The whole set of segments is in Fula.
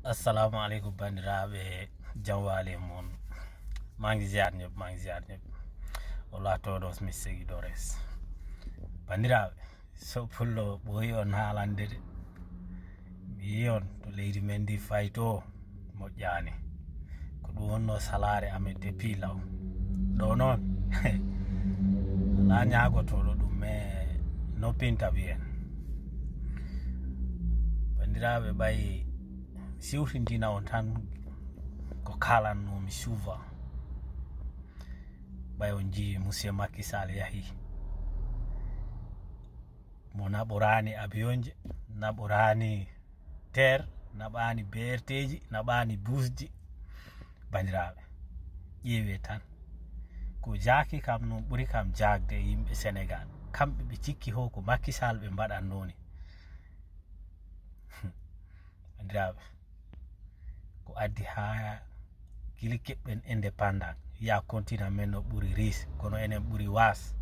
assalamu alaikum bandiraɓe jamwale mon mangi ziar ñep wala todo mi segi dores bandiraɓe so pullo ɓoyi on haalande de mi yion to leydi men ndi fayto moƴƴani ko ɗum wonno salare amen depuis law ɗo noon ala ñagotoɗo ɗum me noppinta wiyen bandiraɓe ɓayi siwtindina on tan ko kalannomi souvent ɓay on jii monsieur Macky Sall yahi mo naɓorani abiyonje, naɓorani terre, naɓani berteji, naɓani busji. Bandiraɓe ƴeewe tan ko jaaki kam non ɓuri kam jagde yimɓe Sénégal kamɓe ɓe cikki ho ko Macky Sall ɓe mbaɗannoni. Bandiraɓe ko addi ha gili keɓɓen indépendant ya continent men no ɓuri riche kono enen ɓuri was.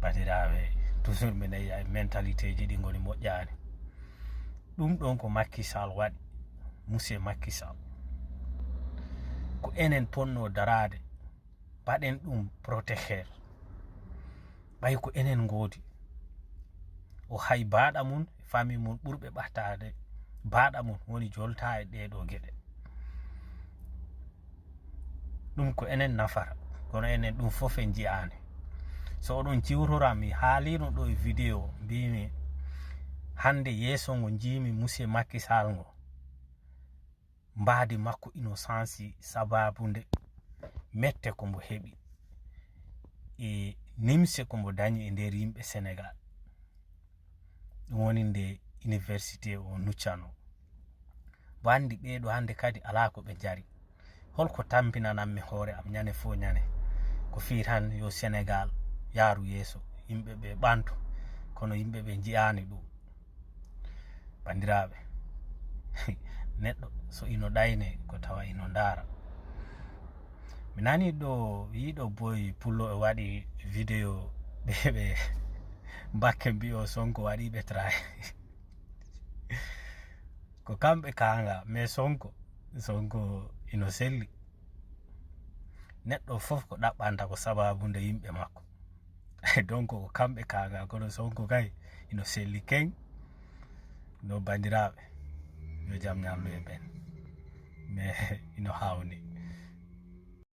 Bandiraɓe toujours mi nayi ay mentalité ji ɗi goni moƴƴani ɗum ɗon ko Macky Sall waɗi, monsieur Macky Sall ko enen ponno darade baɗen ɗum protégé ɓay ko enen godi o hay baɗa mum famille mum ɓurɓe ɓattade baɗa mum woni jolta e ɗeɗo gueɗe ɗum ko enen nafara kono enen ɗum fof en jiyani. So oɗon ciwtoram mi haalino ɗo e vidéo mbimi hande yeeso ngo jimi monsieur Macky Sall ngo mbadi makko innocence sababude mette ko mbo heɓi e nimse ko mbo dañi e nder yimɓe Sénégal ɗum woni nde université o nuccano wandi ɓeɗo hande kadi ala ko ɓe jari holko tampinananmi hoore am ñane fo ñane ko fi tan yo Sénégal yaaru yeeso yimɓe ɓe ɓanto kono yimɓe ɓe jiyani ɗum. Bandiraɓe neɗɗo so ino ɗayne ko tawa ino ndaara. Mi nani ɗo yiɗo boy pullo e waɗi vidéo ɓe bakke mbiyo Sonko waɗiɓe tray ko kamɓe kanga mais Sonko ino selli neɗɗo fof ko ɗaɓɓanta ko sababude yimɓe makko donc ko kamɓe kanga kono Sonko kay ino selli keng no. Bandiraɓe yo jam ñallu e ɓen mais ino hawni.